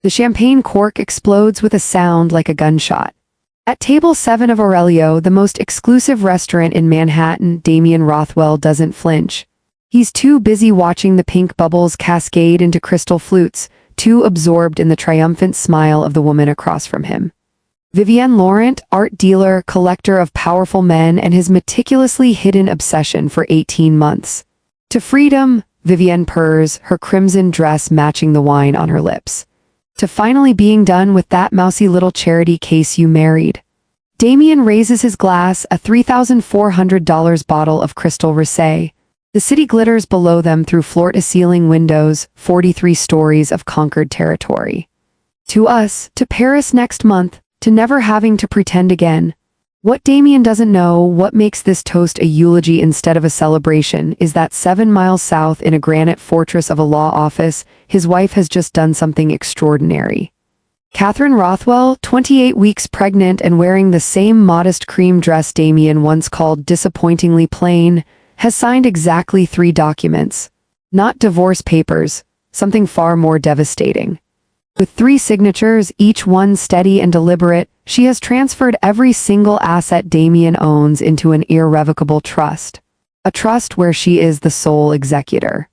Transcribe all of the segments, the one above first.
The champagne cork explodes with a sound like a gunshot. At table 7 of Aurelio, the most exclusive restaurant in Manhattan, Damien Rothwell doesn't flinch. He's too busy watching the pink bubbles cascade into crystal flutes, too absorbed in the triumphant smile of the woman across from him. Vivienne Laurent, art dealer, collector of powerful men, and his meticulously hidden obsession for 18 months. To freedom, Vivienne purrs, her crimson dress matching the wine on her lips. To finally being done with that mousy little charity case you married. Damien raises his glass, a $3,400 bottle of crystal rosé. The city glitters below them through floor-to-ceiling windows, 43 stories of conquered territory. To us, to Paris next month, to never having to pretend again. What Damien doesn't know, what makes this toast a eulogy instead of a celebration, is that 7 miles south in a granite fortress of a law office, his wife has just done something extraordinary. Catherine Rothwell, 28 weeks pregnant and wearing the same modest cream dress Damien once called disappointingly plain, has signed exactly 3 documents. Not divorce papers, something far more devastating. With 3 signatures, each one steady and deliberate, she has transferred every single asset Damien owns into an irrevocable trust. A trust where she is the sole executor.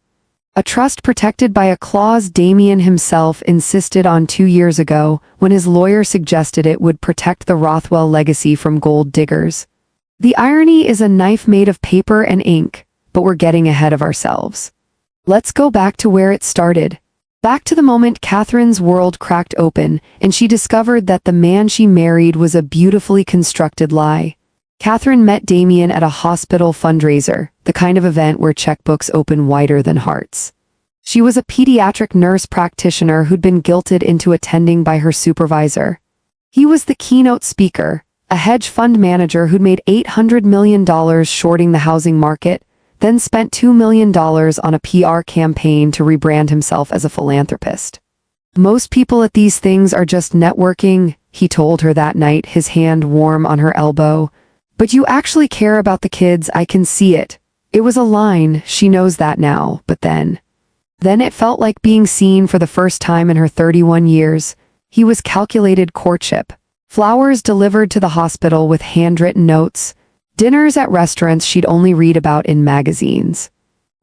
A trust protected by a clause Damien himself insisted on 2 years ago when his lawyer suggested it would protect the Rothwell legacy from gold diggers. The irony is a knife made of paper and ink, but we're getting ahead of ourselves. Let's go back to where it started. Back to the moment Catherine's world cracked open and she discovered that the man she married was a beautifully constructed lie. Catherine met Damien at a hospital fundraiser, the kind of event where checkbooks open wider than hearts. She was a pediatric nurse practitioner who'd been guilted into attending by her supervisor. He was the keynote speaker, a hedge fund manager who'd made $800 million shorting the housing market, then spent $2 million on a PR campaign to rebrand himself as a philanthropist. Most people at these things are just networking, he told her that night, his hand warm on her elbow. But you actually care about the kids, I can see it. It was a line, she knows that now, but then it felt like being seen for the first time in her 31 years. He was calculated courtship. Flowers delivered to the hospital with handwritten notes. Dinners at restaurants she'd only read about in magazines.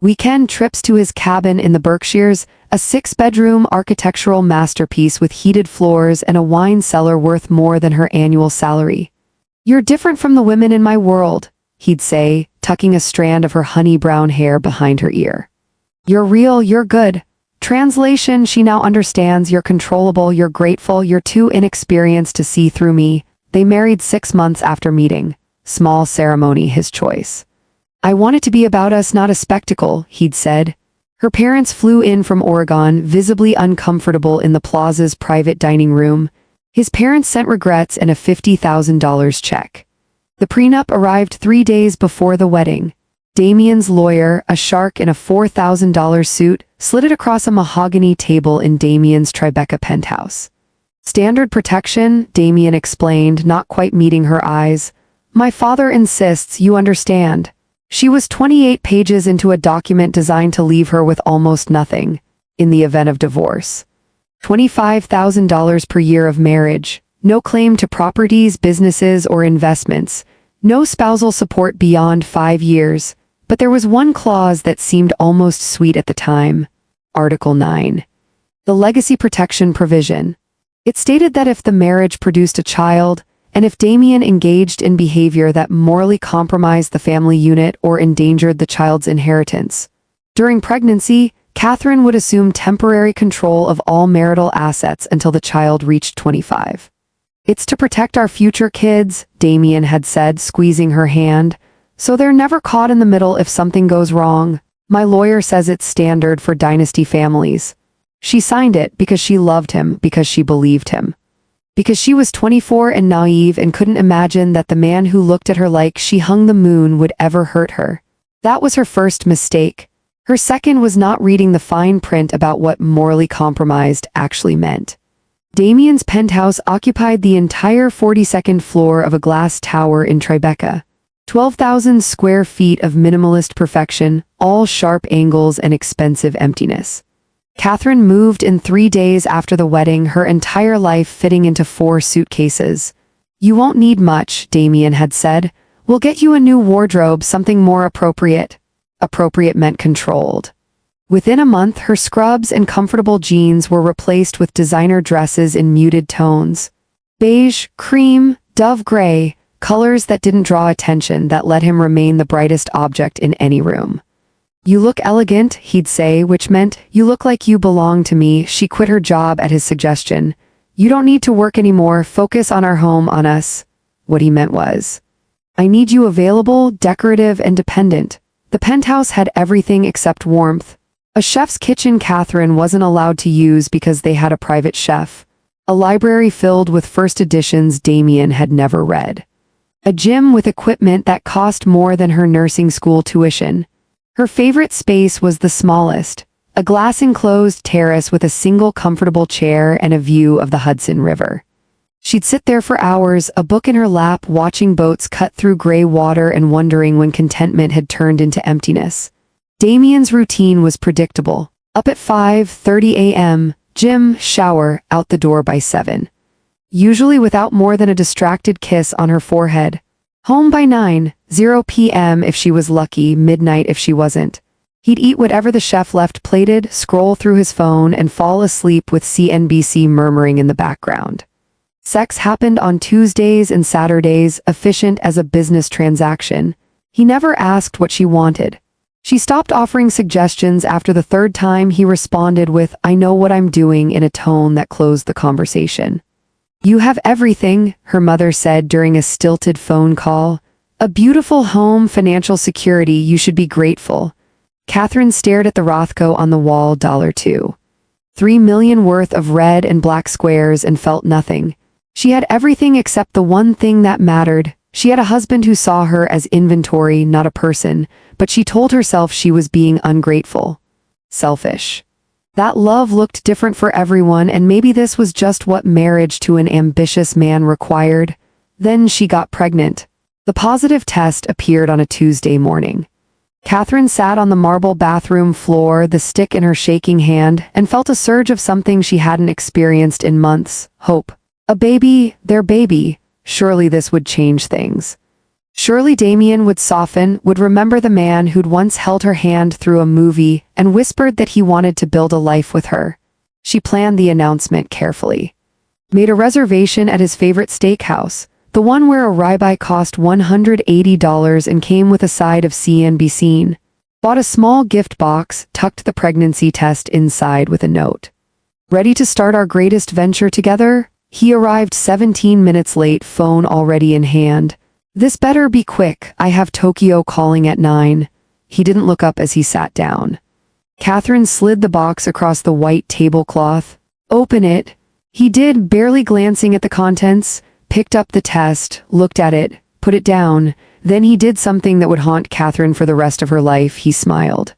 Weekend trips to his cabin in the Berkshires, a 6-bedroom architectural masterpiece with heated floors and a wine cellar worth more than her annual salary. You're different from the women in my world, he'd say, tucking a strand of her honey brown hair behind her ear. You're real, you're good. Translation, she now understands, you're controllable, you're grateful, you're too inexperienced to see through me. They married 6 months after meeting. Small ceremony, his choice. I want it to be about us, not a spectacle, he'd said. Her parents flew in from Oregon, visibly uncomfortable in the plaza's private dining room. His parents sent regrets and a $50,000 check. The prenup arrived 3 days before the wedding. Damien's lawyer, a shark in a $4,000 suit, slid it across a mahogany table in Damien's Tribeca penthouse. Standard protection, Damien explained, not quite meeting her eyes. My father insists you understand. She was 28 pages into a document designed to leave her with almost nothing, in the event of divorce. $25,000 per year of marriage, no claim to properties, businesses, or investments, no spousal support beyond 5 years, but there was one clause that seemed almost sweet at the time. Article 9. The legacy protection provision. It stated that if the marriage produced a child, and if Damien engaged in behavior that morally compromised the family unit or endangered the child's inheritance. During pregnancy, Catherine would assume temporary control of all marital assets until the child reached 25. It's to protect our future kids, Damien had said, squeezing her hand, so they're never caught in the middle if something goes wrong. My lawyer says it's standard for dynasty families. She signed it because she loved him, because she believed him. Because she was 24 and naive and couldn't imagine that the man who looked at her like she hung the moon would ever hurt her. That was her first mistake. Her second was not reading the fine print about what morally compromised actually meant. Damien's penthouse occupied the entire 42nd floor of a glass tower in Tribeca. 12,000 square feet of minimalist perfection, all sharp angles and expensive emptiness. Catherine moved in 3 days after the wedding, her entire life fitting into 4 suitcases. "You won't need much," Damien had said. "We'll get you a new wardrobe, something more appropriate." Appropriate meant controlled. Within a month, her scrubs and comfortable jeans were replaced with designer dresses in muted tones. Beige, cream, dove gray, colors that didn't draw attention, that let him remain the brightest object in any room. "You look elegant," he'd say, which meant, "You look like you belong to me." She quit her job at his suggestion. "You don't need to work anymore, focus on our home, on us." What he meant was, "I need you available, decorative, and dependent." The penthouse had everything except warmth. A chef's kitchen Catherine wasn't allowed to use because they had a private chef. A library filled with first editions Damien had never read. A gym with equipment that cost more than her nursing school tuition. Her favorite space was the smallest, a glass-enclosed terrace with a single comfortable chair and a view of the Hudson River. She'd sit there for hours, a book in her lap, watching boats cut through gray water and wondering when contentment had turned into emptiness. Damien's routine was predictable. Up at 5:30 a.m., gym, shower, out the door by 7. Usually without more than a distracted kiss on her forehead. Home by 9:00 p.m. if she was lucky, midnight if she wasn't. He'd eat whatever the chef left plated, scroll through his phone, and fall asleep with CNBC murmuring in the background. Sex happened on Tuesdays and Saturdays, efficient as a business transaction. He never asked what she wanted. She stopped offering suggestions after the 3rd time he responded with, "I know what I'm doing," in a tone that closed the conversation. "You have everything," her mother said during a stilted phone call. "A beautiful home, financial security, you should be grateful." Catherine stared at the Rothko on the wall, $2. $3 million worth of red and black squares, and felt nothing. She had everything except the one thing that mattered. She had a husband who saw her as inventory, not a person, but she told herself she was being ungrateful. Selfish. That love looked different for everyone, and maybe this was just what marriage to an ambitious man required. Then she got pregnant. The positive test appeared on a Tuesday morning. Catherine sat on the marble bathroom floor, the stick in her shaking hand, and felt a surge of something she hadn't experienced in months: hope. A baby, their baby. Surely this would change things. Surely Damien would soften, would remember the man who'd once held her hand through a movie and whispered that he wanted to build a life with her. She planned the announcement carefully. Made a reservation at his favorite steakhouse, the one where a ribeye cost $180 and came with a side of CNBC. Bought a small gift box, tucked the pregnancy test inside with a note. "Ready to start our greatest venture together?" He arrived 17 minutes late, phone already in hand. "This better be quick, I have Tokyo calling at 9. He didn't look up as he sat down. Catherine slid the box across the white tablecloth. "Open it." He did, barely glancing at the contents, picked up the test, looked at it, put it down. Then he did something that would haunt Catherine for the rest of her life. He smiled.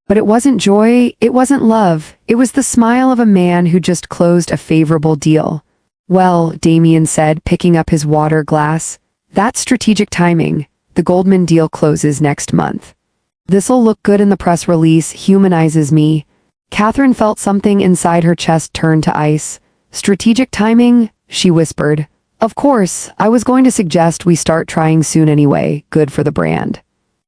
But it wasn't joy, it wasn't love, it was the smile of a man who just closed a favorable deal. "Well," Damien said, picking up his water glass, "that's strategic timing. The Goldman deal closes next month. This'll look good in the press release, humanizes me." Catherine felt something inside her chest turn to ice. "Strategic timing?" she whispered. "Of course, I was going to suggest we start trying soon anyway, good for the brand.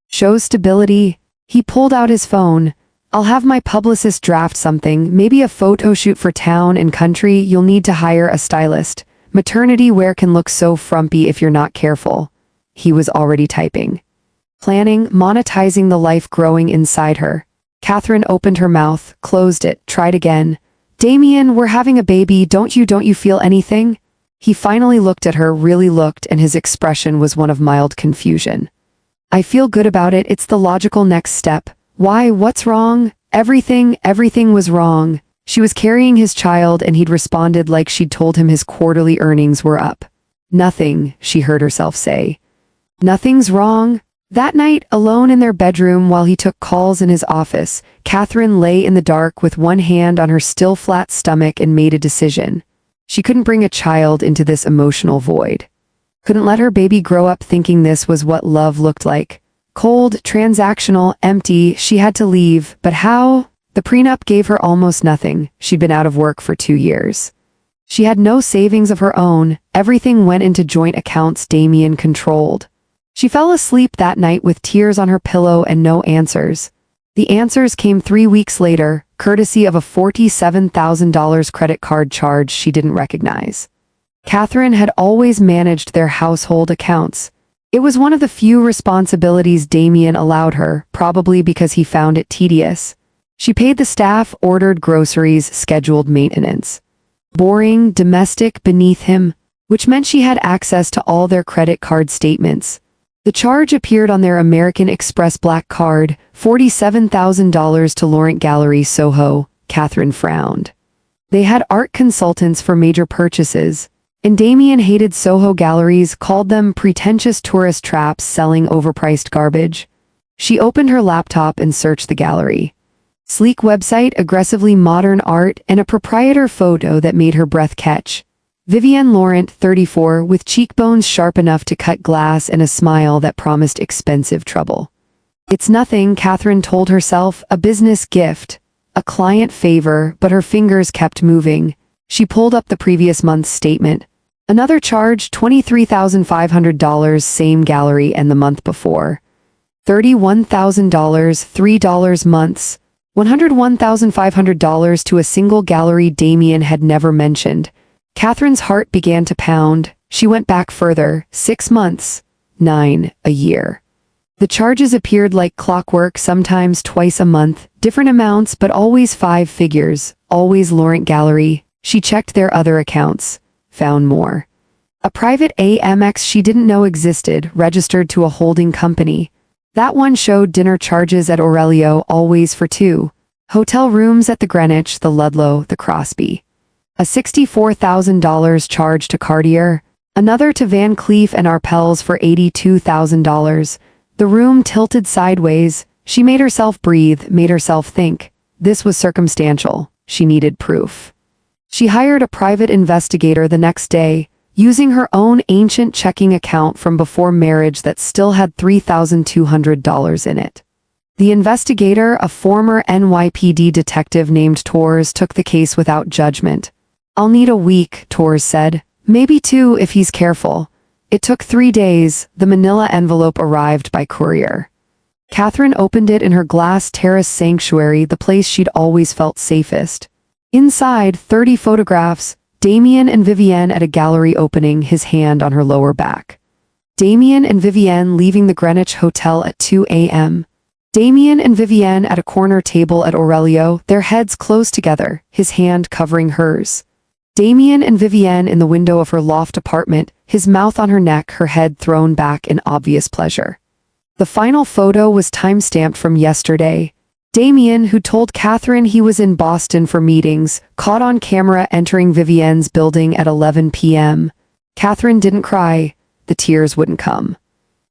Shows stability." He pulled out his phone. "I'll have my publicist draft something, maybe a photo shoot for Town and Country. You'll need to hire a stylist. Maternity wear can look so frumpy if you're not careful." He was already typing. Planning, monetizing the life growing inside her. Catherine opened her mouth, closed it, tried again. "Damien, we're having a baby, don't you feel anything?" He finally looked at her, really looked, and his expression was one of mild confusion. "I feel good about it, it's the logical next step." "Why, what's wrong?" Everything was wrong. She was carrying his child, and he'd responded like she'd told him his quarterly earnings were up. "Nothing," she heard herself say. "Nothing's wrong." That night, alone in their bedroom while he took calls in his office, Catherine lay in the dark with one hand on her still flat stomach and made a decision. She couldn't bring a child into this emotional void. Couldn't let her baby grow up thinking this was what love looked like. Cold, transactional, empty. She had to leave, but how? The prenup gave her almost nothing. She'd been out of work for 2 years. She had no savings of her own. Everything went into joint accounts Damien controlled. She fell asleep that night with tears on her pillow and no answers. The answers came 3 weeks later, courtesy of a $47,000 credit card charge she didn't recognize. Catherine had always managed their household accounts. It was one of the few responsibilities Damien allowed her, probably because he found it tedious. She paid the staff, ordered groceries, scheduled maintenance. Boring, domestic beneath him, which meant she had access to all their credit card statements. The charge appeared on their American Express black card, $47,000 to Laurent Gallery, Soho. Catherine frowned. They had art consultants for major purchases, and Damien hated Soho galleries, called them pretentious tourist traps selling overpriced garbage. She opened her laptop and searched the gallery. Sleek website, aggressively modern art, and a proprietor photo that made her breath catch. Vivienne Laurent, 34, with cheekbones sharp enough to cut glass and a smile that promised expensive trouble. It's nothing, Catherine told herself, a business gift, a client favor, but her fingers kept moving. She pulled up the previous month's statement. Another charge, $23,500, same gallery and the month before. $31,000, $3 months, $101,500 to a single gallery Damien had never mentioned. Catherine's heart began to pound. She went back further, 6 months, 9, a year. The charges appeared like clockwork, sometimes twice a month, different amounts but always 5 figures, always Laurent Gallery. She checked their other accounts, found more. A private AMX she didn't know existed, registered to a holding company. That one showed dinner charges at Aurelio, always for 2. Hotel rooms at the Greenwich, the Ludlow, the Crosby. A $64,000 charge to Cartier, another to Van Cleef and Arpels for $82,000. The room tilted sideways. She made herself breathe, made herself think. This was circumstantial. She needed proof. She hired a private investigator the next day, using her own ancient checking account from before marriage that still had $3,200 in it. The investigator, a former NYPD detective named Torres, took the case without judgment. "I'll need a week," Torres said. "Maybe 2 if he's careful." It took 3 days. The manila envelope arrived by courier. Catherine opened it in her glass terrace sanctuary, the place she'd always felt safest. Inside, 30 photographs, Damien and Vivienne at a gallery opening, his hand on her lower back. Damien and Vivienne leaving the Greenwich Hotel at 2 a.m. Damien and Vivienne at a corner table at Aurelio, their heads close together, his hand covering hers. Damien and Vivienne in the window of her loft apartment, his mouth on her neck, her head thrown back in obvious pleasure. The final photo was time-stamped from yesterday. Damien, who told Catherine he was in Boston for meetings, caught on camera entering Vivienne's building at 11 p.m. Catherine didn't cry. The tears wouldn't come.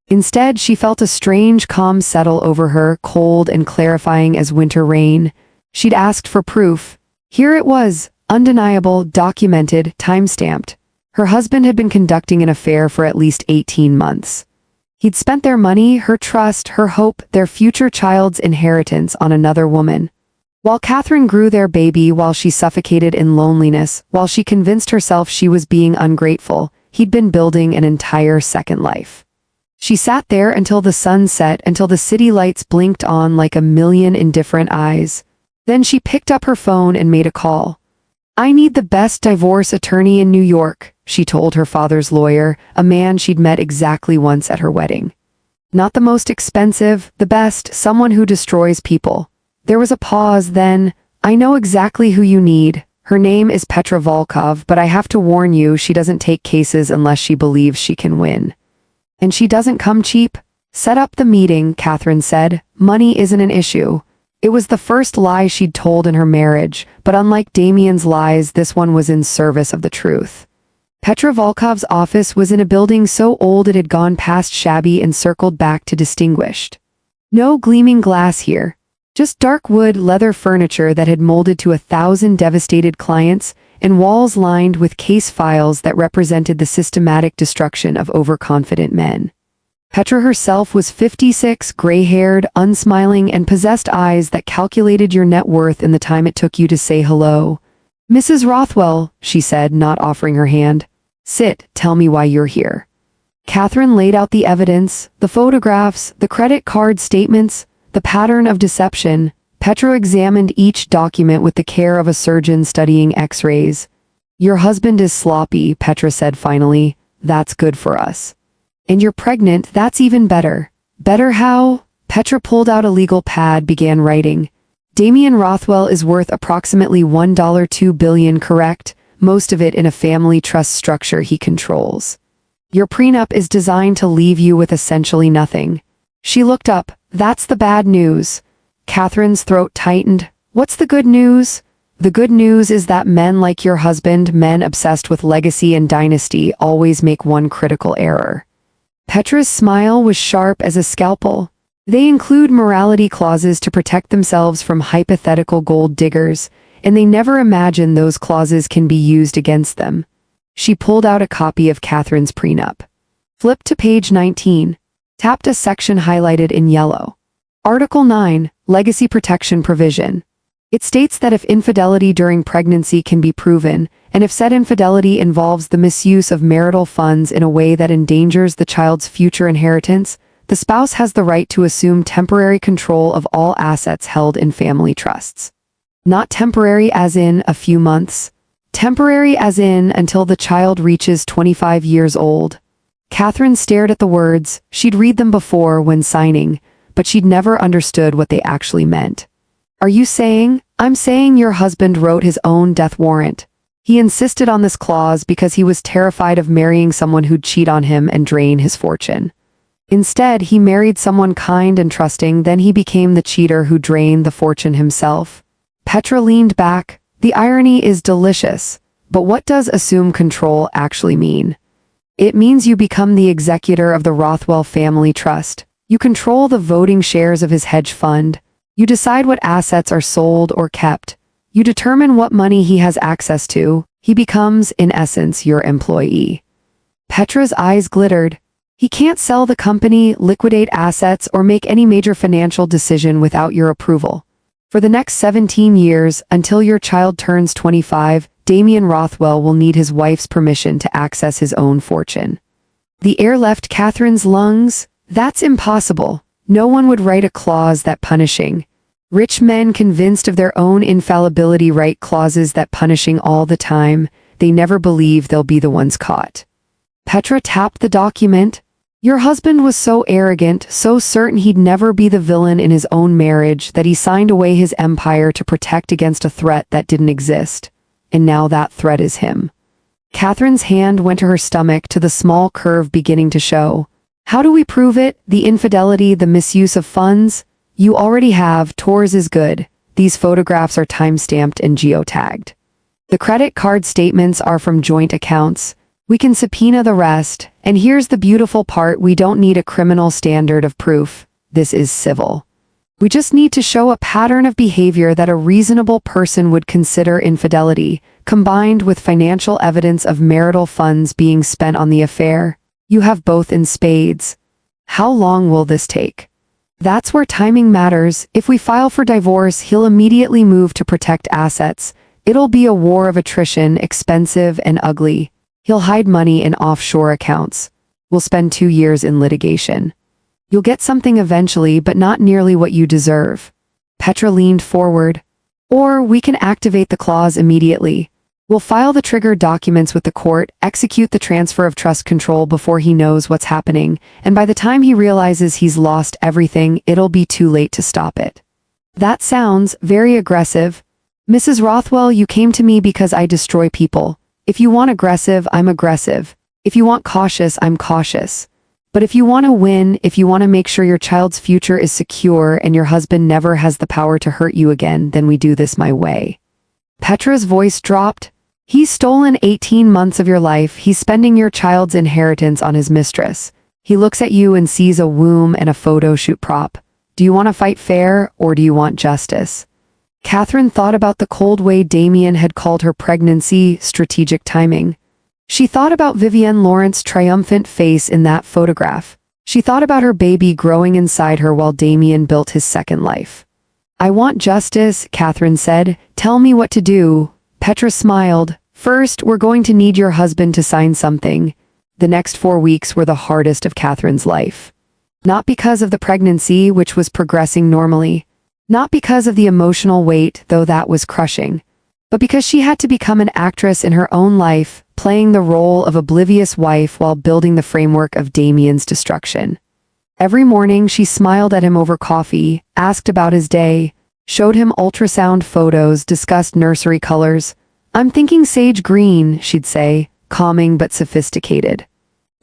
Instead, she felt a strange calm settle over her, cold and clarifying as winter rain. She'd asked for proof. Here it was, undeniable, documented, time-stamped. Her husband had been conducting an affair for at least 18 months. He'd spent their money, her trust, her hope, their future child's inheritance on another woman. While Catherine grew their baby, while she suffocated in loneliness, while she convinced herself she was being ungrateful, he'd been building an entire second life. She sat there until the sun set, until the city lights blinked on like a million indifferent eyes. Then she picked up her phone and made a call. "I need the best divorce attorney in New York," she told her father's lawyer, a man she'd met exactly once at her wedding. "Not the most expensive, the best, someone who destroys people." There was a pause, then, "I know exactly who you need. Her name is Petra Volkov, but I have to warn you, she doesn't take cases unless she believes she can win. And she doesn't come cheap." "Set up the meeting," Catherine said. "Money isn't an issue." It was the first lie she'd told in her marriage, but unlike Damien's lies, this one was in service of the truth. Petra Volkov's office was in a building so old it had gone past shabby and circled back to distinguished. No gleaming glass here. Just dark wood, leather furniture that had molded to 1,000 devastated clients, and walls lined with case files that represented the systematic destruction of overconfident men. Petra herself was 56, gray-haired, unsmiling, and possessed eyes that calculated your net worth in the time it took you to say hello. "Mrs. Rothwell," she said, not offering her hand. "Sit, tell me why you're here." Catherine laid out the evidence, the photographs, the credit card statements, the pattern of deception. Petra examined each document with the care of a surgeon studying X-rays. "Your husband is sloppy," Petra said finally. "That's good for us. And you're pregnant, that's even better." "Better how?" Petra pulled out a legal pad, began writing. "Damien Rothwell is worth approximately $1.2 billion, correct? Most of it in a family trust structure he controls. Your prenup is designed to leave you with essentially nothing." She looked up. "That's the bad news." Catherine's throat tightened. "What's the good news?" "The good news is that men like your husband, men obsessed with legacy and dynasty, always make one critical error." Petra's smile was sharp as a scalpel. "They include morality clauses to protect themselves from hypothetical gold diggers, and they never imagine those clauses can be used against them." She pulled out a copy of Catherine's prenup. Flipped to page 19. Tapped a section highlighted in yellow. Article 9, Legacy Protection Provision. It states that if infidelity during pregnancy can be proven, and if said infidelity involves the misuse of marital funds in a way that endangers the child's future inheritance, the spouse has the right to assume temporary control of all assets held in family trusts. Not temporary as in a few months. Temporary as in until the child reaches 25 years old. Catherine stared at the words. She'd read them before when signing, but she'd never understood what they actually meant. "Are you saying?" "I'm saying your husband wrote his own death warrant. He insisted on this clause because he was terrified of marrying someone who'd cheat on him and drain his fortune. Instead, he married someone kind and trusting, then he became the cheater who drained the fortune himself." Petra leaned back. "The irony is delicious, but what does assume control actually mean?" "It means you become the executor of the Rothwell family trust. You control the voting shares of his hedge fund. You decide what assets are sold or kept. You determine what money he has access to. He becomes, in essence, your employee." Petra's eyes glittered. "He can't sell the company, liquidate assets, or make any major financial decision without your approval. For the next 17 years, until your child turns 25, Damien Rothwell will need his wife's permission to access his own fortune." The air left Catherine's lungs. "That's impossible. No one would write a clause that punishing. Rich men convinced of their own infallibility write clauses that punishing all the time. They never believe they'll be the ones caught." Petra tapped the document. "Your husband was so arrogant, so certain he'd never be the villain in his own marriage, that he signed away his empire to protect against a threat that didn't exist. And now that threat is him." Catherine's hand went to her stomach, to the small curve beginning to show. "How do we prove it? The infidelity, the misuse of funds? You already have. Tours is good. These photographs are time-stamped and geotagged. The credit card statements are from joint accounts. We can subpoena the rest, and here's the beautiful part: we don't need a criminal standard of proof. This is civil. We just need to show a pattern of behavior that a reasonable person would consider infidelity, combined with financial evidence of marital funds being spent on the affair. You have both in spades. How long will this take?" "That's where timing matters. If we file for divorce, he'll immediately move to protect assets. It'll be a war of attrition, expensive and ugly. He'll hide money in offshore accounts. We'll spend 2 years in litigation. You'll get something eventually, but not nearly what you deserve." Petra leaned forward. "Or we can activate the clause immediately. We'll file the trigger documents with the court, execute the transfer of trust control before he knows what's happening, and by the time he realizes he's lost everything, it'll be too late to stop it." "That sounds very aggressive." "Mrs. Rothwell, you came to me because I destroy people. If you want aggressive, I'm aggressive. If you want cautious, I'm cautious. But if you want to win, if you want to make sure your child's future is secure and your husband never has the power to hurt you again, then we do this my way." Petra's voice dropped. "He's stolen 18 months of your life. He's spending your child's inheritance on his mistress. He looks at you and sees a womb and a photo shoot prop. Do you want to fight fair, or do you want justice?" Catherine thought about the cold way Damien had called her pregnancy strategic timing. She thought about Vivienne Lawrence's triumphant face in that photograph. She thought about her baby growing inside her while Damien built his second life. I want justice, Catherine said. Tell me what to do. Petra smiled. First, we're going to need your husband to sign something. The next 4 weeks were the hardest of Catherine's life. Not because of the pregnancy, which was progressing normally. Not because of the emotional weight, though that was crushing. But because she had to become an actress in her own life, playing the role of oblivious wife while building the framework of Damien's destruction. Every morning she smiled at him over coffee, asked about his day, showed him ultrasound photos, discussed nursery colors. I'm thinking sage green, she'd say, calming but sophisticated.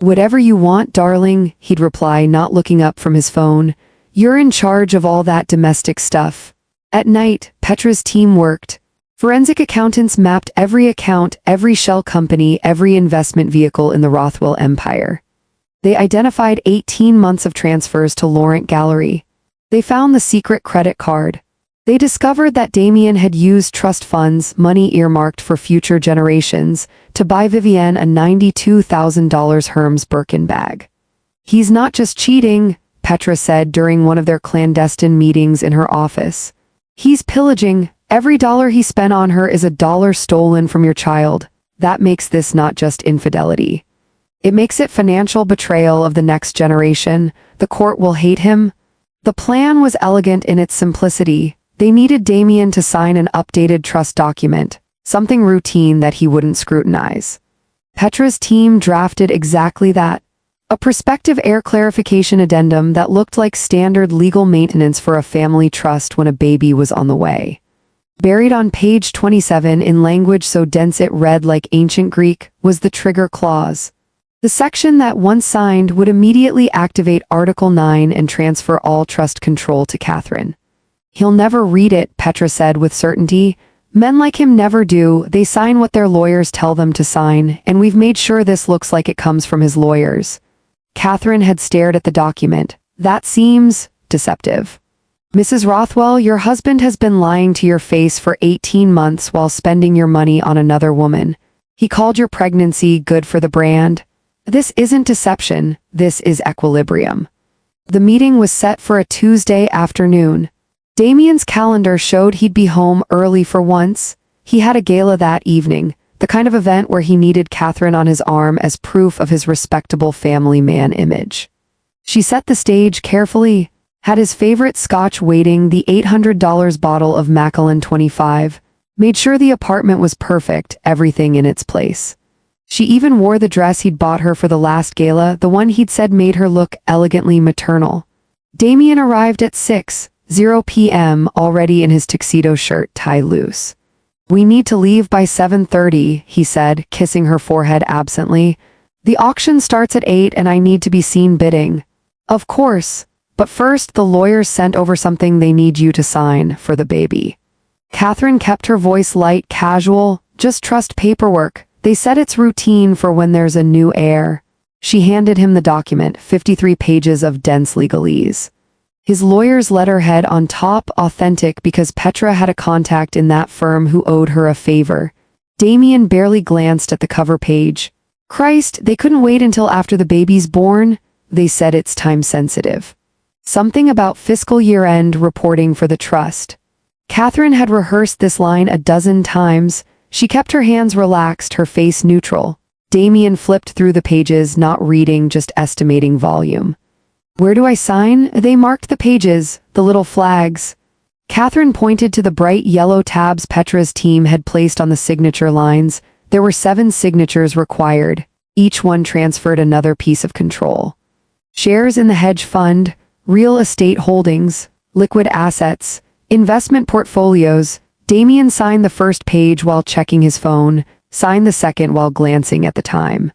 Whatever you want, darling, he'd reply, not looking up from his phone. You're in charge of all that domestic stuff. At night, Petra's team worked. Forensic accountants mapped every account, every shell company, every investment vehicle in the Rothwell empire. They identified 18 months of transfers to Laurent Gallery. They found the secret credit card. They discovered that Damien had used trust funds, money earmarked for future generations, to buy Vivienne a $92,000 Hermes Birkin bag. He's not just cheating, Petra said during one of their clandestine meetings in her office. He's pillaging. Every dollar he spent on her is a dollar stolen from your child. That makes this not just infidelity. It makes it financial betrayal of the next generation. The court will hate him. The plan was elegant in its simplicity. They needed Damien to sign an updated trust document, something routine that he wouldn't scrutinize. Petra's team drafted exactly that. A prospective heir clarification addendum that looked like standard legal maintenance for a family trust when a baby was on the way. Buried on page 27 in language so dense it read like ancient Greek was the trigger clause. The section that, once signed, would immediately activate Article 9 and transfer all trust control to Catherine. He'll never read it, Petra said with certainty. Men like him never do. They sign what their lawyers tell them to sign, and we've made sure this looks like it comes from his lawyers. Catherine had stared at the document. That seems deceptive. Mrs. Rothwell, your husband has been lying to your face for 18 months while spending your money on another woman. He called your pregnancy good for the brand. This isn't deception, this is equilibrium. The meeting was set for a Tuesday afternoon. Damien's calendar showed he'd be home early for once. He had a gala that evening, the kind of event where he needed Catherine on his arm as proof of his respectable family man image. She set the stage carefully, had his favorite scotch waiting, the $800 bottle of Macallan 25, made sure the apartment was perfect, everything in its place. She even wore the dress he'd bought her for the last gala, the one he'd said made her look elegantly maternal. Damien arrived at 6:00 p.m., already in his tuxedo shirt, tie loose. We need to leave by 7:30, he said, kissing her forehead absently. The auction starts at 8 and I need to be seen bidding. Of course, but first the lawyers sent over something they need you to sign for the baby. Catherine kept her voice light, casual. Just trust paperwork. They said it's routine for when there's a new heir. She handed him the document, 53 pages of dense legalese. His lawyer's letterhead on top, authentic because Petra had a contact in that firm who owed her a favor. Damien barely glanced at the cover page. Christ, they couldn't wait until after the baby's born? They said it's time sensitive. Something about fiscal year-end reporting for the trust. Catherine had rehearsed this line a dozen times. She kept her hands relaxed, her face neutral. Damien flipped through the pages, not reading, just estimating volume. Where do I sign? They marked the pages, the little flags. Catherine pointed to the bright yellow tabs Petra's team had placed on the signature lines. There were 7 signatures required. Each one transferred another piece of control. Shares in the hedge fund, real estate holdings, liquid assets, investment portfolios. Damien signed the first page while checking his phone, signed the second while glancing at the time.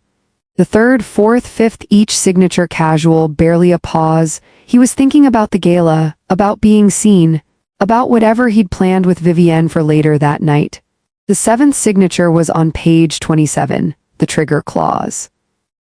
The third, fourth, fifth, each signature casual, barely a pause. He was thinking about the gala, about being seen, about whatever he'd planned with Vivienne for later that night. The 7th signature was on page 27, the trigger clause.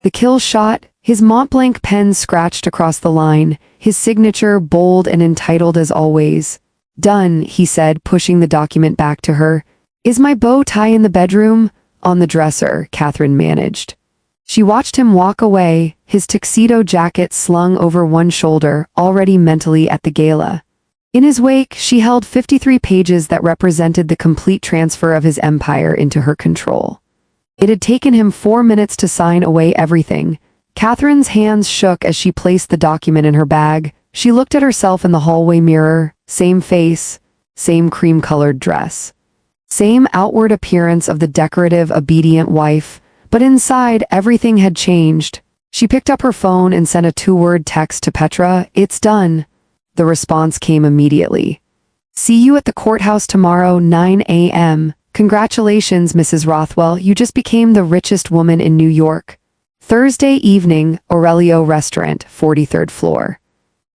The kill shot, his Montblanc pen scratched across the line, his signature bold and entitled as always. Done, he said, pushing the document back to her. Is my bow tie in the bedroom? On the dresser, Catherine managed. She watched him walk away, his tuxedo jacket slung over one shoulder, already mentally at the gala. In his wake, she held 53 pages that represented the complete transfer of his empire into her control. It had taken him 4 minutes to sign away everything. Catherine's hands shook as she placed the document in her bag. She looked at herself in the hallway mirror, same face, same cream-colored dress. Same outward appearance of the decorative, obedient wife, but inside everything had changed. She picked up her phone and sent a 2-word text to Petra, "It's done." The response came immediately. "See you at the courthouse tomorrow, 9 a.m. Congratulations, Mrs. Rothwell, you just became the richest woman in New York." Thursday evening, Aurelio Restaurant, 43rd floor.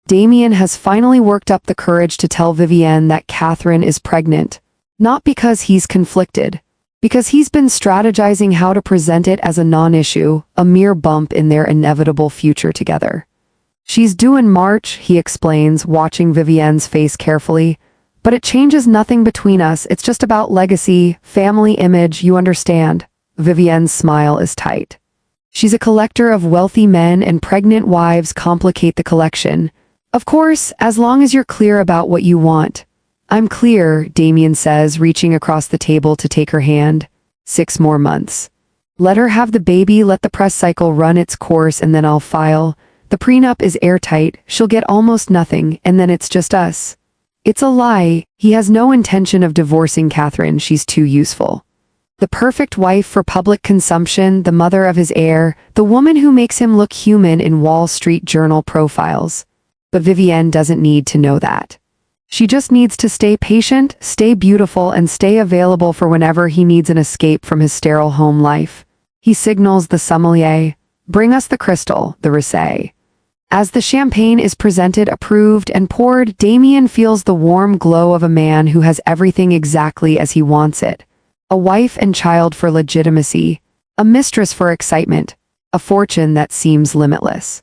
Damien has finally worked up the courage to tell Vivienne that Catherine is pregnant. Not because he's conflicted, because he's been strategizing how to present it as a non-issue, a mere bump in their inevitable future together. "She's due in March," he explains, watching Vivienne's face carefully. "But it changes nothing between us, it's just about legacy, family image, you understand." Vivienne's smile is tight. She's a collector of wealthy men, and pregnant wives complicate the collection. "Of course, as long as you're clear about what you want." "I'm clear," Damien says, reaching across the table to take her hand. 6 more months. Let her have the baby, let the press cycle run its course, and then I'll file. The prenup is airtight, she'll get almost nothing, and then it's just us. It's a lie. He has no intention of divorcing Catherine, she's too useful. The perfect wife for public consumption, the mother of his heir, the woman who makes him look human in Wall Street Journal profiles. But Vivienne doesn't need to know that. She just needs to stay patient, stay beautiful, and stay available for whenever he needs an escape from his sterile home life. He signals the sommelier, "Bring us the crystal," the Risset. As the champagne is presented, approved, and poured, Damien feels the warm glow of a man who has everything exactly as he wants it. A wife and child for legitimacy, a mistress for excitement, a fortune that seems limitless.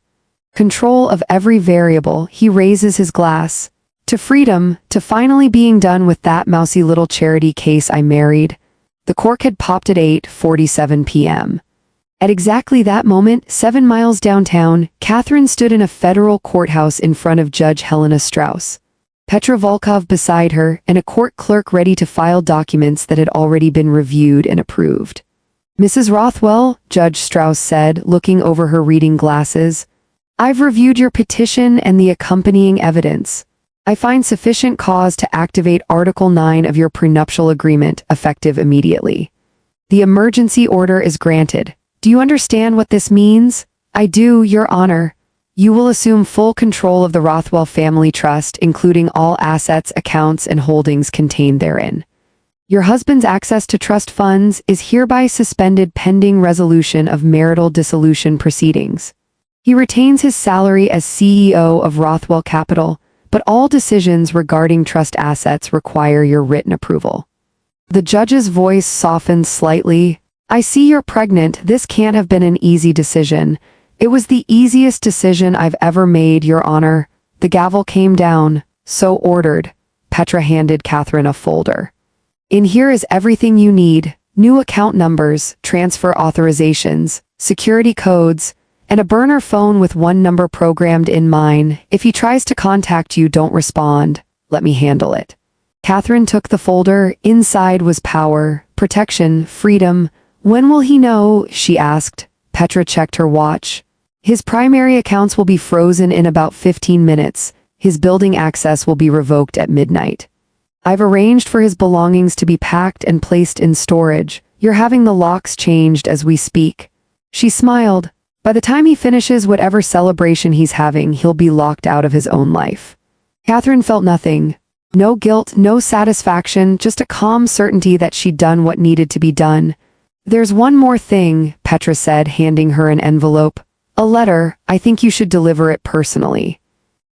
Control of every variable, he raises his glass. To freedom, to finally being done with that mousy little charity case I married. The cork had popped at 8:47 p.m. At exactly that moment, 7 miles downtown, Catherine stood in a federal courthouse in front of Judge Helena Strauss. Petra Volkov beside her, and a court clerk ready to file documents that had already been reviewed and approved. "Mrs. Rothwell," Judge Strauss said, looking over her reading glasses, "I've reviewed your petition and the accompanying evidence. I find sufficient cause to activate Article 9 of your prenuptial agreement, effective immediately. The emergency order is granted. Do you understand what this means?" "I do, Your Honor. You will assume full control of the Rothwell Family Trust, including all assets, accounts, and holdings contained therein. Your husband's access to trust funds is hereby suspended pending resolution of marital dissolution proceedings. He retains his salary as CEO of Rothwell Capital, but all decisions regarding trust assets require your written approval." The judge's voice softened slightly. "I see you're pregnant. This can't have been an easy decision." "It was the easiest decision I've ever made, Your Honor." The gavel came down. "So ordered." Petra handed Catherine a folder. "In here is everything you need. New account numbers, transfer authorizations, security codes, and a burner phone with one number programmed in mine. If he tries to contact you, don't respond. Let me handle it." Catherine took the folder. Inside was power, protection, freedom. "When will he know?" she asked. Petra checked her watch. "His primary accounts will be frozen in about 15 minutes. His building access will be revoked at midnight. I've arranged for his belongings to be packed and placed in storage. You're having the locks changed as we speak." She smiled. "By the time he finishes whatever celebration he's having, he'll be locked out of his own life." Catherine felt nothing. No guilt, no satisfaction, just a calm certainty that she'd done what needed to be done. "There's one more thing," Petra said, handing her an envelope. "A letter. I think you should deliver it personally.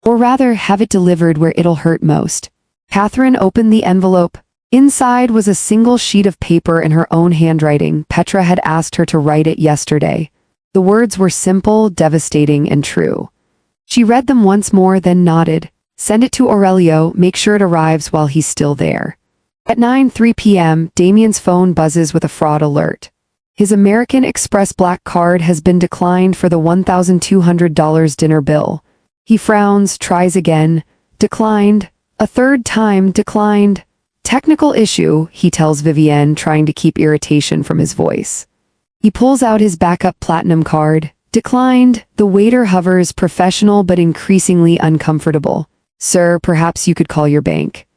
Or rather, have it delivered where it'll hurt most." Catherine opened the envelope. Inside was a single sheet of paper in her own handwriting. Petra had asked her to write it yesterday. The words were simple, devastating, and true. She read them once more, then nodded. "Send it to Aurelio, make sure it arrives while he's still there." At 9:03 p.m., Damien's phone buzzes with a fraud alert. His American Express black card has been declined for the $1,200 dinner bill. He frowns, tries again. Declined. A third time, declined. Technical issue, he tells Vivienne, trying to keep irritation from his voice. He pulls out his backup platinum card. Declined. The waiter hovers, professional but increasingly uncomfortable. Sir, perhaps you could call your bank.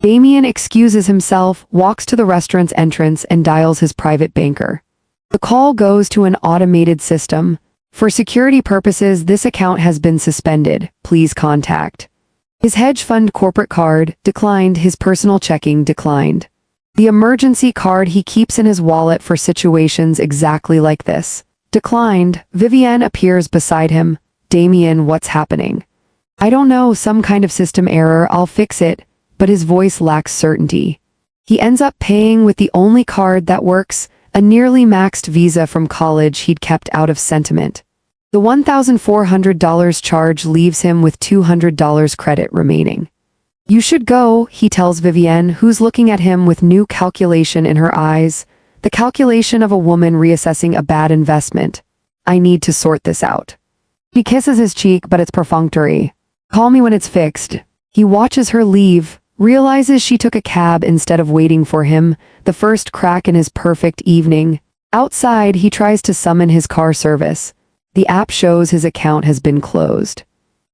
Damien excuses himself, walks to the restaurant's entrance, and dials his private banker. The call goes to an automated system. For security purposes, this account has been suspended. Please contact. His hedge fund corporate card, declined. His personal checking, declined. The emergency card he keeps in his wallet for situations exactly like this, declined. Vivienne appears beside him. Damien, what's happening? I don't know, some kind of system error, I'll fix it, but his voice lacks certainty. He ends up paying with the only card that works, a nearly maxed Visa from college he'd kept out of sentiment. The $1,400 charge leaves him with $200 credit remaining. You should go, he tells Vivienne, who's looking at him with new calculation in her eyes, the calculation of a woman reassessing a bad investment. I need to sort this out. He kisses his cheek, but it's perfunctory. Call me when it's fixed. He watches her leave, realizes she took a cab instead of waiting for him, the first crack in his perfect evening. Outside, he tries to summon his car service. The app shows his account has been closed.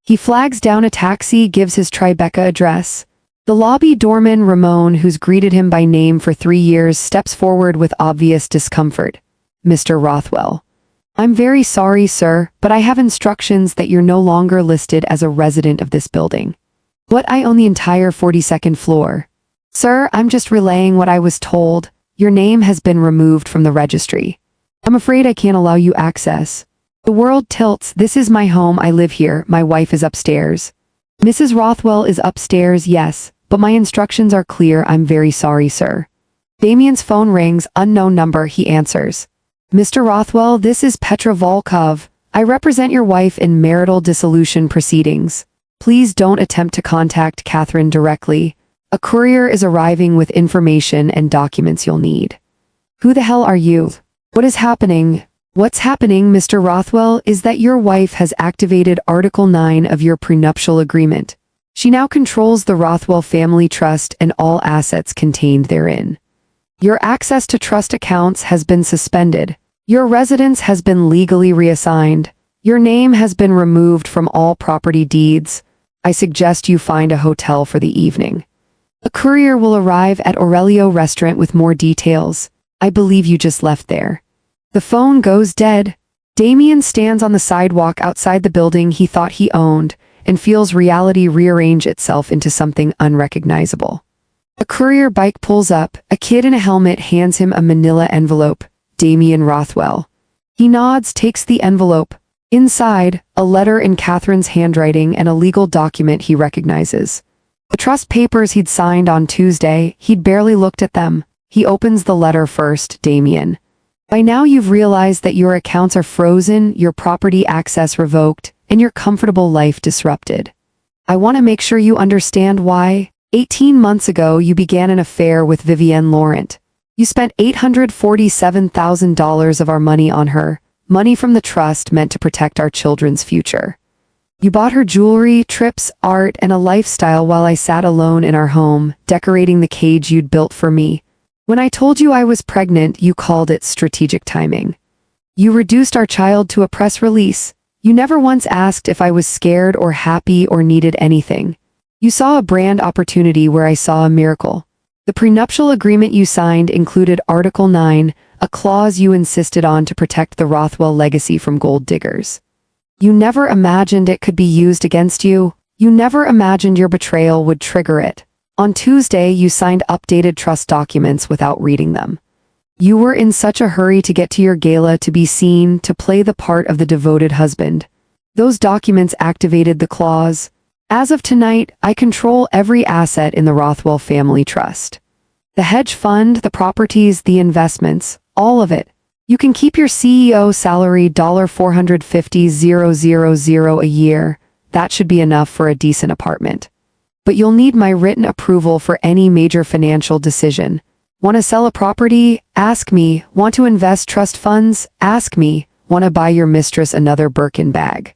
He flags down a taxi, gives his Tribeca address. The lobby doorman Ramon, who's greeted him by name for 3 years, steps forward with obvious discomfort. Mr. Rothwell. I'm very sorry, sir, but I have instructions that you're no longer listed as a resident of this building. But I own the entire 42nd floor. Sir, I'm just relaying what I was told. Your name has been removed from the registry. I'm afraid I can't allow you access. The world tilts. This is my home, I live here, my wife is upstairs. Mrs. Rothwell is upstairs, yes, but my instructions are clear. I'm very sorry, sir. Damien's phone rings, unknown number, he answers. Mr. Rothwell, this is Petra Volkov. I represent your wife in marital dissolution proceedings. Please don't attempt to contact Catherine directly. A courier is arriving with information and documents you'll need. Who the hell are you? What is happening? What's happening, Mr. Rothwell, is that your wife has activated Article 9 of your prenuptial agreement. She now controls the Rothwell family trust and all assets contained therein. Your access to trust accounts has been suspended. Your residence has been legally reassigned. Your name has been removed from all property deeds. I suggest you find a hotel for the evening. A courier will arrive at Aurelio Restaurant with more details. I believe you just left there. The phone goes dead. Damien stands on the sidewalk outside the building he thought he owned and feels reality rearrange itself into something unrecognizable. A courier bike pulls up. A kid in a helmet hands him a manila envelope. Damien Rothwell. He nods, takes the envelope. Inside, a letter in Catherine's handwriting and a legal document he recognizes. The trust papers he'd signed on Tuesday, he'd barely looked at them. He opens the letter first. Damien. By now you've realized that your accounts are frozen, your property access revoked, and your comfortable life disrupted. I want to make sure you understand why. 18 months ago you began an affair with Vivienne Laurent. You spent $847,000 of our money on her, money from the trust meant to protect our children's future. You bought her jewelry, trips, art, and a lifestyle while I sat alone in our home, decorating the cage you'd built for me. When I told you I was pregnant, you called it strategic timing. You reduced our child to a press release. You never once asked if I was scared or happy or needed anything. You saw a brand opportunity where I saw a miracle. The prenuptial agreement you signed included Article 9, a clause you insisted on to protect the Rothwell legacy from gold diggers. You never imagined it could be used against you. You never imagined your betrayal would trigger it. On Tuesday, you signed updated trust documents without reading them. You were in such a hurry to get to your gala, to be seen, to play the part of the devoted husband. Those documents activated the clause. As of tonight, I control every asset in the Rothwell family trust. The hedge fund, the properties, the investments, all of it. You can keep your CEO salary $450,000 a year. That should be enough for a decent apartment. But you'll need my written approval for any major financial decision. Want to sell a property? Ask me. Want to invest trust funds? Ask me. Want to buy your mistress another Birkin bag?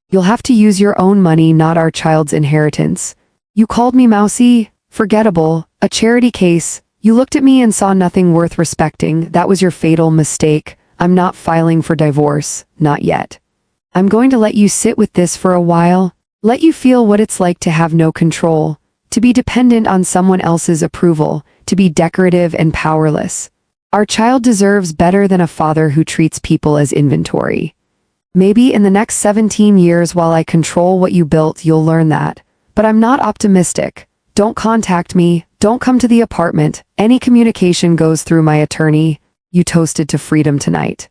You'll have to use your own money, not our child's inheritance. You called me mousy, forgettable, a charity case. You looked at me and saw nothing worth respecting. That was your fatal mistake. I'm not filing for divorce, not yet. I'm going to let you sit with this for a while, let you feel what it's like to have no control, to be dependent on someone else's approval, to be decorative and powerless. Our child deserves better than a father who treats people as inventory. Maybe in the next 17 years while I control what you built, you'll learn that. But I'm not optimistic. Don't contact me. Don't come to the apartment. Any communication goes through my attorney. You toasted to freedom tonight.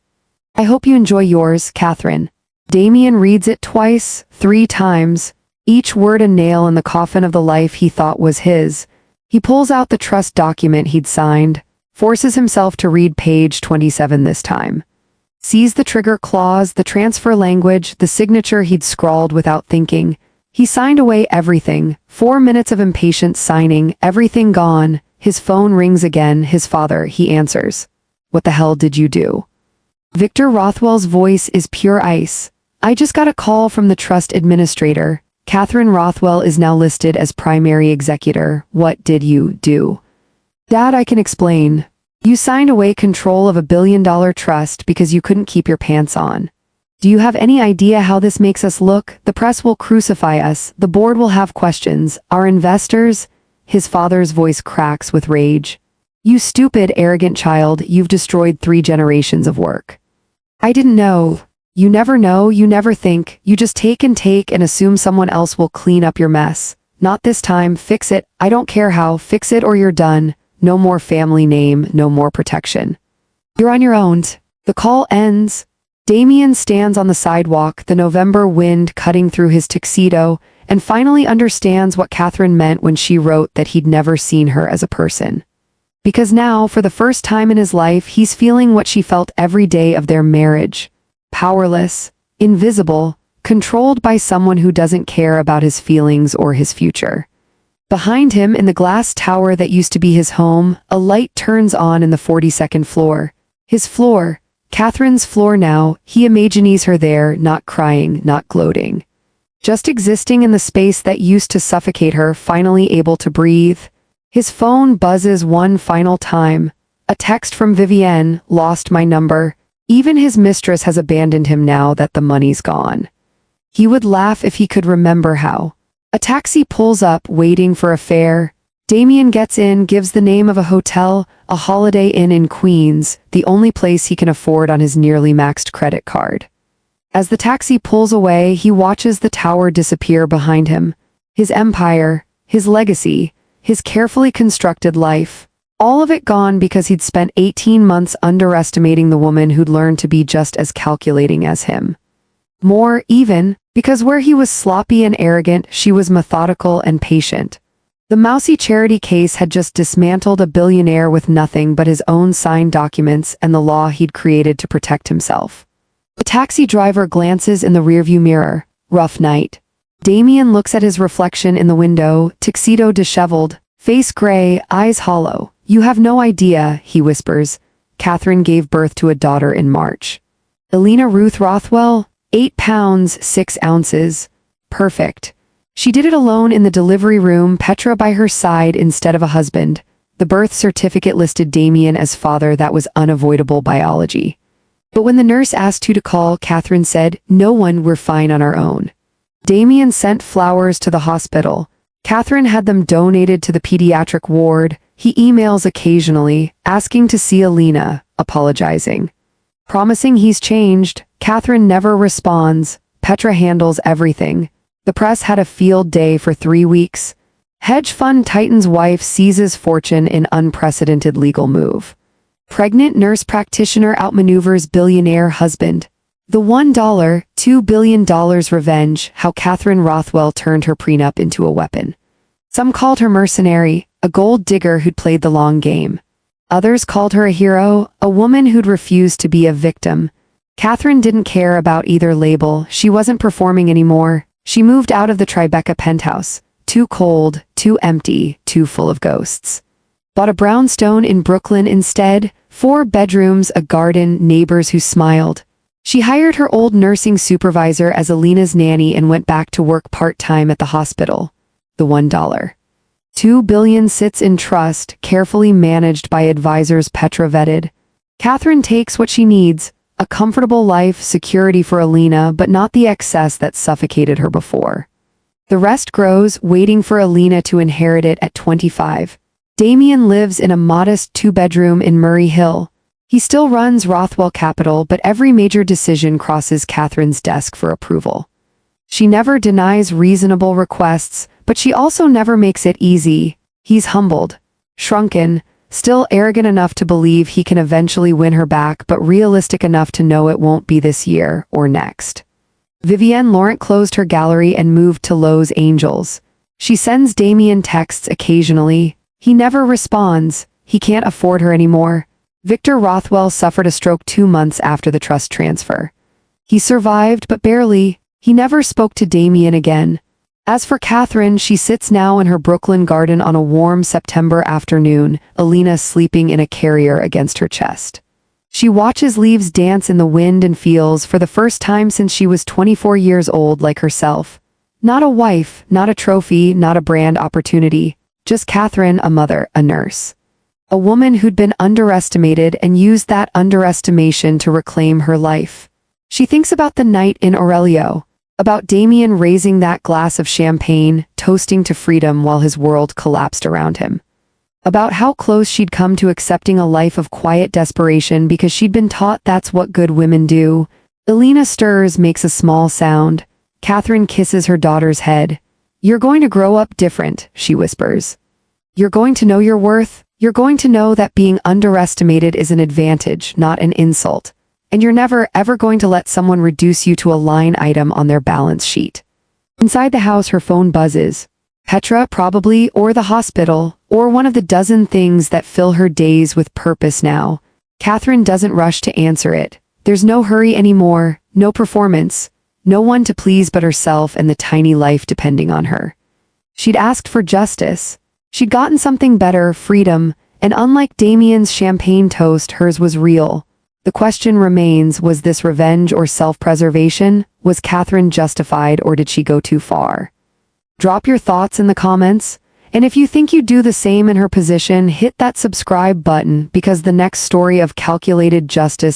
I hope you enjoy yours, Catherine. Damien reads it twice, 3 times, each word a nail in the coffin of the life he thought was his. He pulls out the trust document he'd signed, forces himself to read page 27 this time. Sees the trigger clause, the transfer language, the signature he'd scrawled without thinking. He signed away everything, 4 minutes of impatient signing, everything gone. His phone rings again, his father, he answers. What the hell did you do? Victor Rothwell's voice is pure ice. I just got a call from the trust administrator. Catherine Rothwell is now listed as primary executor. What did you do? Dad, I can explain. You signed away control of $1 billion trust because you couldn't keep your pants on. Do you have any idea how this makes us look? The press will crucify us. The board will have questions. Our investors? His father's voice cracks with rage. You stupid, arrogant child, you've destroyed 3 generations of work. I didn't know. You never think, you just take and assume someone else will clean up your mess. Not this time, fix it, I don't care how, fix it or you're done. No more family name, no more protection. You're on your own. The call ends. Damien stands on the sidewalk, the November wind cutting through his tuxedo, and finally understands what Catherine meant when she wrote that he'd never seen her as a person. Because now, for the first time in his life, he's feeling what she felt every day of their marriage. Powerless, invisible, controlled by someone who doesn't care about his feelings or his future. Behind him, in the glass tower that used to be his home, a light turns on in the 42nd floor. His floor, Catherine's floor now, he imagines her there, not crying, not gloating. Just existing in the space that used to suffocate her, finally able to breathe. His phone buzzes one final time. A text from Vivienne, lost my number. Even his mistress has abandoned him now that the money's gone. He would laugh if he could remember how. A taxi pulls up, waiting for a fare. Damien gets in, gives the name of a hotel, a Holiday Inn in Queens, the only place he can afford on his nearly maxed credit card. As the taxi pulls away, he watches the tower disappear behind him. His empire, his legacy, his carefully constructed life. All of it gone because he'd spent 18 months underestimating the woman who'd learned to be just as calculating as him. More, even, because where he was sloppy and arrogant, she was methodical and patient. The mousy charity case had just dismantled a billionaire with nothing but his own signed documents and the law he'd created to protect himself. The taxi driver glances in the rearview mirror. Rough night. Damien looks at his reflection in the window, tuxedo disheveled, face gray, eyes hollow. You have no idea, he whispers. Catherine gave birth to a daughter in March. Elena Ruth Rothwell, 8 pounds, 6 ounces. Perfect. She did it alone in the delivery room, Petra by her side instead of a husband. The birth certificate listed Damien as father. That was unavoidable biology. But when the nurse asked who to call, Catherine said, "No one, we're fine on our own." Damien sent flowers to the hospital. Catherine had them donated to the pediatric ward. He emails occasionally, asking to see Elena, apologizing. Promising he's changed. Catherine never responds. Petra handles everything. The press had a field day for 3 weeks. Hedge fund titan's wife seizes fortune in unprecedented legal move. Pregnant nurse practitioner outmaneuvers billionaire husband. The $1, $2 billion revenge, how Catherine Rothwell turned her prenup into a weapon. Some called her mercenary, a gold digger who'd played the long game. Others called her a hero, a woman who'd refused to be a victim. Catherine didn't care about either label. She wasn't performing anymore. She moved out of the Tribeca penthouse. Too cold, too empty, too full of ghosts. Bought a brownstone in Brooklyn instead, 4 bedrooms, a garden, neighbors who smiled. She hired her old nursing supervisor as Alina's nanny and went back to work part-time at the hospital. The $1. $2 billion sits in trust, carefully managed by advisors Petra vetted. Catherine takes what she needs, a comfortable life, security for Alina, but not the excess that suffocated her before. The rest grows, waiting for Alina to inherit it at 25. Damien lives in a modest 2-bedroom in Murray Hill. He still runs Rothwell Capital, but every major decision crosses Catherine's desk for approval. She never denies reasonable requests, but she also never makes it easy. He's humbled, shrunken, still arrogant enough to believe he can eventually win her back, but realistic enough to know it won't be this year or next. Vivienne Laurent closed her gallery and moved to Los Angeles. She sends Damien texts occasionally. He never responds. He can't afford her anymore. Victor Rothwell suffered a stroke 2 months after the trust transfer. He survived, but barely. He never spoke to Damien again. As for Catherine, she sits now in her Brooklyn garden on a warm September afternoon, Alina sleeping in a carrier against her chest. She watches leaves dance in the wind and feels, for the first time since she was 24 years old, like herself. Not a wife, not a trophy, not a brand opportunity. Just Catherine, a mother, a nurse. A woman who'd been underestimated and used that underestimation to reclaim her life. She thinks about the night in Aurelio, about Damien raising that glass of champagne, toasting to freedom while his world collapsed around him. About how close she'd come to accepting a life of quiet desperation because she'd been taught that's what good women do. Alina stirs, makes a small sound. Catherine kisses her daughter's head. "You're going to grow up different," she whispers. "You're going to know your worth. You're going to know that being underestimated is an advantage, not an insult. And you're never, ever going to let someone reduce you to a line item on their balance sheet." Inside the house, her phone buzzes. Petra, probably, or the hospital, or one of the dozen things that fill her days with purpose now. Catherine doesn't rush to answer it. There's no hurry anymore, no performance, no one to please but herself and the tiny life depending on her. She'd asked for justice. She'd gotten something better, freedom, and unlike Damien's champagne toast, hers was real. The question remains, was this revenge or self-preservation? Was Catherine justified, or did she go too far? Drop your thoughts in the comments, and if you think you'd do the same in her position, hit that subscribe button, because the next story of calculated justice